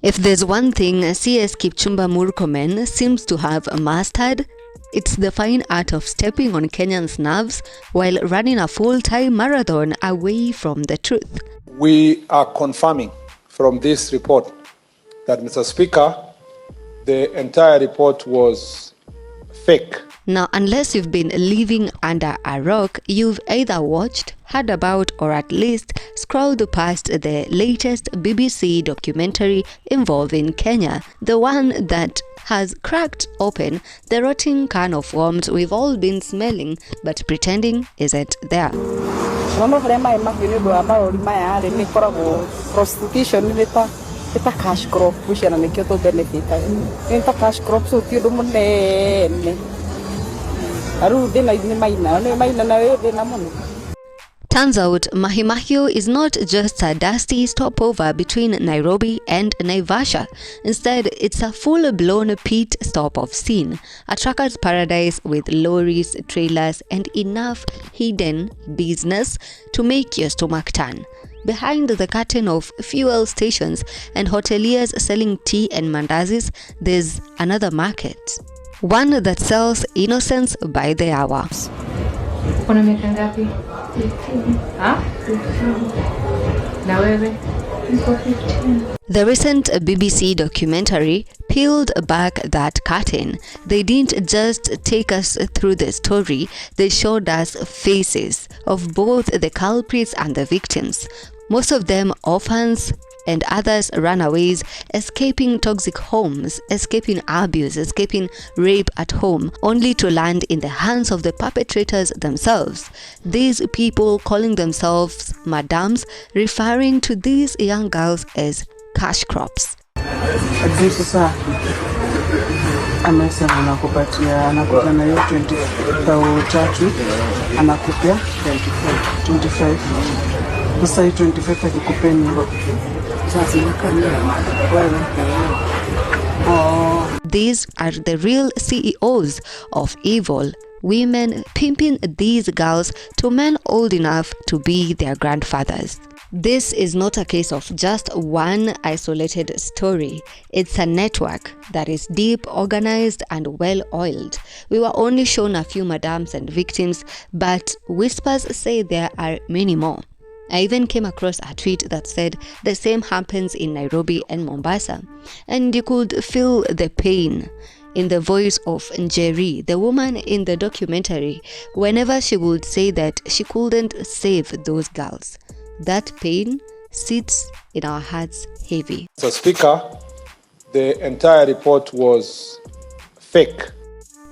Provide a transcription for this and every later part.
If there's one thing CS Kipchumba Murkomen seems to have mastered, it's the fine art of stepping on Kenyans' nerves while running a full-time marathon away from the truth. We are confirming from this report that, Mr. Speaker, the entire report was fake. Now, unless you've been living under a rock, you've either watched, heard about, or at least scrolled past the latest BBC documentary involving Kenya, the one that has cracked open the rotting can of worms we've all been smelling but pretending isn't there. Prostitution it's a cash crop, which are make you to benefit. In the cash crop, so you don't want Turns out, Mai Mahiu is not just a dusty stopover between Nairobi and Naivasha. Instead, it's a full-blown pit stop of sin, a trucker's paradise with lorries, trailers, and enough hidden business to make your stomach turn. Behind the curtain of fuel stations and hoteliers selling tea and mandazis, there's another market. One that sells innocence by the hour. The recent BBC documentary peeled back that curtain. They didn't just take us through the story, they showed us faces of both the culprits and the victims. Most of them orphans and others runaways, escaping toxic homes, escaping abuse, escaping rape at home, only to land in the hands of the perpetrators themselves. These people calling themselves madams, referring to these young girls as cash crops. These are the real CEOs of evil, women pimping these girls to men old enough to be their grandfathers. This is not a case of just one isolated story. It's a network that is deep, organized, and well-oiled. We were only shown a few madams and victims, but whispers say there are many more. I even came across a tweet that said the same happens in Nairobi and Mombasa, and you could feel the pain in the voice of Njeri, the woman in the documentary, whenever she would say that she couldn't save those girls. That pain sits in our hearts heavy. Mr. Speaker, the entire report was fake.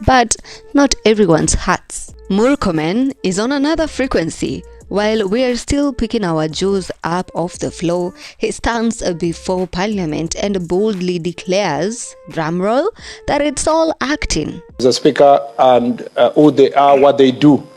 But not everyone's hearts. Murkomen is on another frequency. While we are still picking our jaws up off the floor, he stands before Parliament and boldly declares, drumroll, that it's all acting. Mr. Speaker, and who they are, what they do,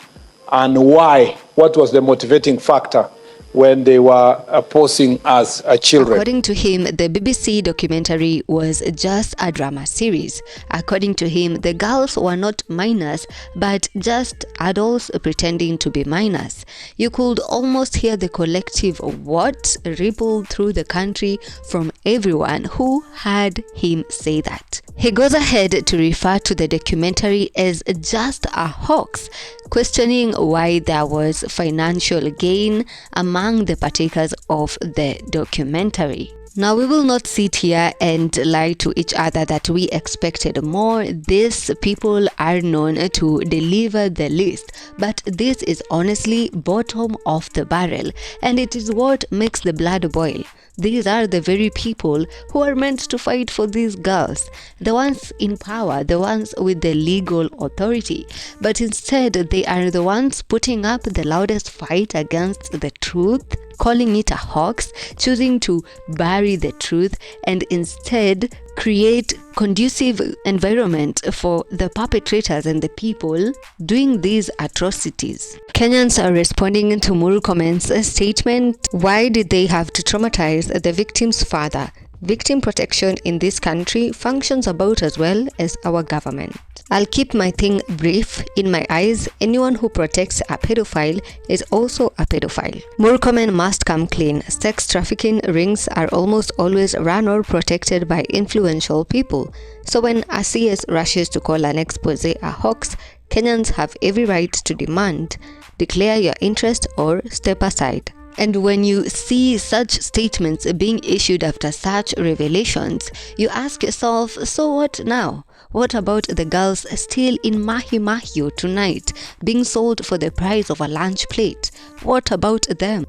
and why, what was the motivating factor when they were posing as children. According to him, the BBC documentary was just a drama series. According to him, the girls were not minors, but just adults pretending to be minors. You could almost hear the collective what ripple through the country from everyone who heard him say that. He goes ahead to refer to the documentary as just a hoax, questioning why there was financial gain among the partakers of the documentary. Now, we will not sit here and lie to each other that we expected more. These people are known to deliver the least, but this is honestly bottom of the barrel, and it is what makes the blood boil. These are the very people who are meant to fight for these girls, the ones in power, the ones with the legal authority. But instead, they are the ones putting up the loudest fight against the truth, calling it a hoax, choosing to bury the truth, and instead create conducive environment for the perpetrators and the people doing these atrocities. Kenyans are responding to Murkomen's statement. Why did they have to traumatize the victim's father? Victim protection in this country functions about as well as our government. I'll keep my thing brief. In my eyes, anyone who protects a pedophile is also a pedophile. Murkomen must come clean. Sex trafficking rings are almost always run or protected by influential people. So when a CS rushes to call an exposé a hoax, Kenyans have every right to demand, declare your interest or step aside. And when you see such statements being issued after such revelations, you ask yourself, so what now? What about the girls still in Mai Mahiu tonight, being sold for the price of a lunch plate? What about them?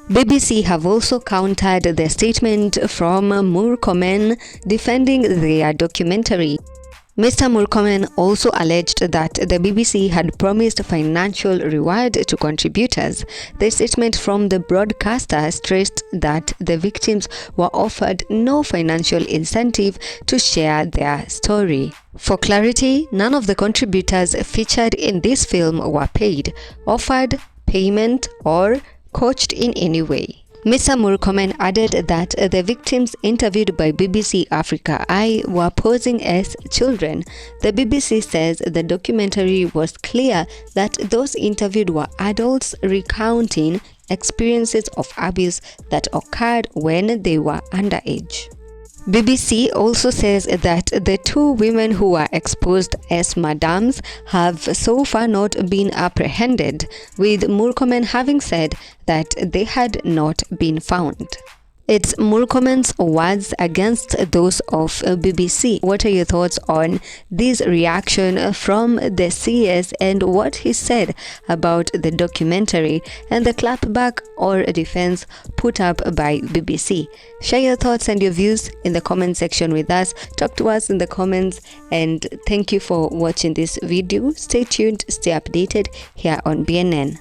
BBC have also countered the statement from Murkomen defending their documentary. Mr. Murkomen also alleged that the BBC had promised financial reward to contributors. The statement from the broadcaster stressed that the victims were offered no financial incentive to share their story. For clarity, none of the contributors featured in this film were paid, offered payment, or coached in any way. Mr. Murkomen added that the victims interviewed by BBC Africa Eye were posing as children. The BBC says the documentary was clear that those interviewed were adults recounting experiences of abuse that occurred when they were underage. BBC also says that the two women who were exposed as madams have so far not been apprehended, with Murkomen having said that they had not been found. It's Murkomen's words against those of BBC. What are your thoughts on this reaction from the CS and what he said about the documentary and the clapback or defense put up by BBC? Share your thoughts and your views in the comment section with us. Talk to us in the comments, and thank you for watching this video. Stay tuned, stay updated here on BNN.